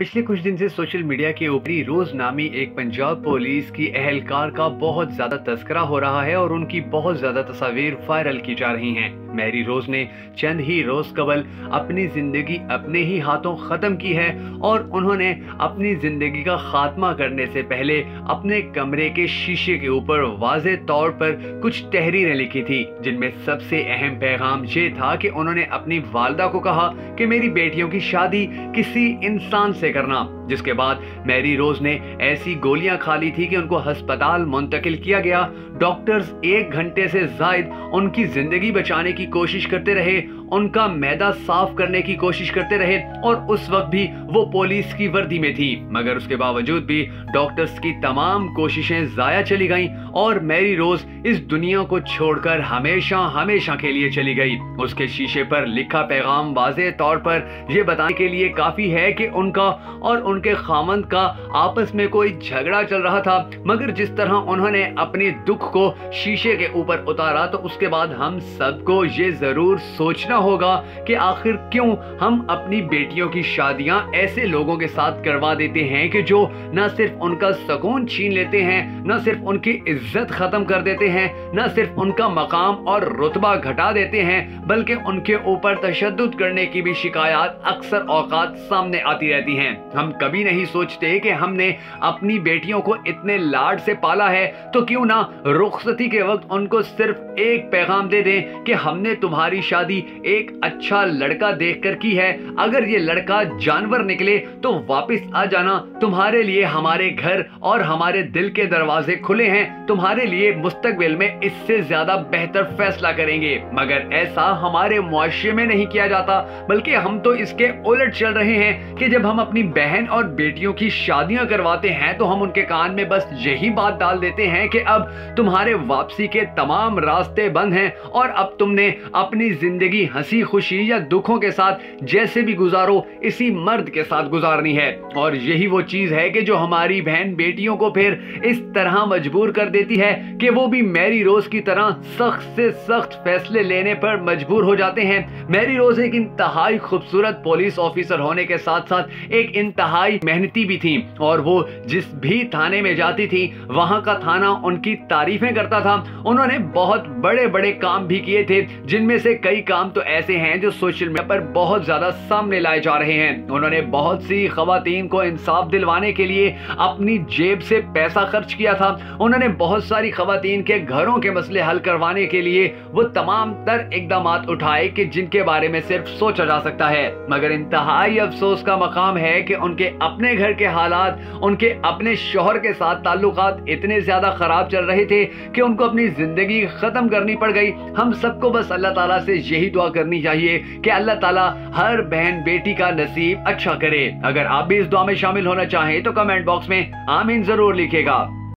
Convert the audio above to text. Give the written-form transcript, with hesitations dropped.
पिछले कुछ दिन से सोशल मीडिया के ऊपर रोज नामी एक पंजाब पुलिस की एहलकार का बहुत ज्यादा तस्करा हो रहा है और उनकी बहुत ज्यादा तस्वीर वायरल की जा रही हैं। मैरी रोज ने चंद ही रोज कबल अपनी जिंदगी अपने ही हाथों खत्म की है और उन्होंने अपनी जिंदगी का खात्मा करने से पहले अपने कमरे के शीशे के ऊपर वाज़े तौर पर कुछ तहरीरें लिखी थी, जिनमें सबसे अहम पैगाम ये था कि उन्होंने अपनी वालिदा को कहा कि मेरी बेटियों की शादी किसी इंसान से करना। जिसके बाद मैरी रोज ने ऐसी गोलियां खा ली थी कि उनको अस्पताल मुंतकिल किया गया। डॉक्टर्स 1 घंटे से जायद उनकी जिंदगी बचाने की कोशिश करते रहे, उनका मैदा साफ करने की कोशिश करते रहे और उस वक्त भी वो पुलिस की वर्दी में थी, मगर उसके बावजूद भी डॉक्टर्स की तमाम कोशिशें जाया चली गईं और मैरी रोज इस दुनिया को छोड़कर हमेशा हमेशा के लिए चली गई। उसके शीशे पर लिखा पैगाम वाज़े तौर पर यह बताने के लिए काफी है कि उनका और उनके खामंद का आपस में कोई झगड़ा चल रहा था, मगर जिस तरह उन्होंने अपने दुख को शीशे के ऊपर उतारा तो उसके बाद हम सबको ये जरूर सोचना होगा कि आखिर क्यों हम अपनी बेटियों की शादियां ऐसे लोगों के साथ करवा देते हैं कि जो न सिर्फ उनका सुकून छीन लेते हैं, न सिर्फ उनकी इज्जत खत्म कर देते हैं, न सिर्फ उनका मकाम और रुतबा घटा देते हैं, बल्कि उनके ऊपर तशद्दुद करने की भी शिकायत अक्सर औकात सामने आती रहती हैं। हम कभी नहीं सोचते कि हमने अपनी बेटियों को इतने लाड से पाला है तो क्यों ना रुखसती के वक्त उनको सिर्फ एक पैगाम दे दें कि हमने तुम्हारी शादी एक अच्छा लड़का देखकर की है, अगर ये लड़का जानवर निकले तो वापस आ जाना, तुम्हारे लिए हमारे घर और हमारे दिल के दरवाजे खुले हैं, तुम्हारे लिए मुस्तकबिल में इससे ज्यादा बेहतर फैसला करेंगे। मगर ऐसा हमारे मुआशरे में नहीं किया जाता, बल्कि हम तो इसके उलट चल रहे हैं कि जब हम अपनी बहन और बेटियों की शादियां करवाते हैं तो हम उनके कान में बस यही बात डाल देते हैं कि अब तुम्हारे वापसी के तमाम रास्ते बंद हैं और अब तुमने अपनी जिंदगी हंसी खुशी या दुखों के साथ जैसे भी गुजारो इसी मर्द के साथ गुजारनी है। और यही वो चीज है कि जो हमारी बहन बेटियों को फिर इस तरह मजबूर कर देती है कि वो भी मैरी रोज की तरह सख्त से सख्त फैसले लेने पर मजबूर हो जाते हैं। मैरी रोज एक इंतहाई खूबसूरत पुलिस ऑफिसर होने के साथ साथ एक इंतहाई मेहनती भी थी और वो जिस भी थाने में जाती थी वहां का थाना उनकी तारीफें करता था। उन्होंने बहुत बड़े बड़े काम भी किए थे, जिनमें से कई काम तो ऐसे हैं जो सोशल मीडिया पर बहुत ज्यादा सामने लाए जा रहे हैं। उन्होंने बहुत सी खवातीन को इंसाफ दिलवाने के लिए अपनी जेब से पैसा खर्च किया था। उन्होंने बहुत सारी खवातीन के घरों के मसले हल करवाने के लिए वो तमाम तर इकदाम उठाए कि जिनके बारे में सिर्फ सोचा जा सकता है। मगर इंतहाई अफसोस का मकाम है कि उनके अपने घर के हालात, उनके अपने शौहर के साथ ताल्लुकात इतने ज्यादा खराब चल रहे थे कि उनको अपनी जिंदगी खत्म करनी पड़ गई। हम सबको बस अल्लाह ताला से यही दुआ करनी चाहिए कि अल्लाह ताला हर बहन बेटी का नसीब अच्छा करे। अगर आप भी इस दुआ में शामिल होना चाहें तो कमेंट बॉक्स में आमीन जरूर लिखिएगा।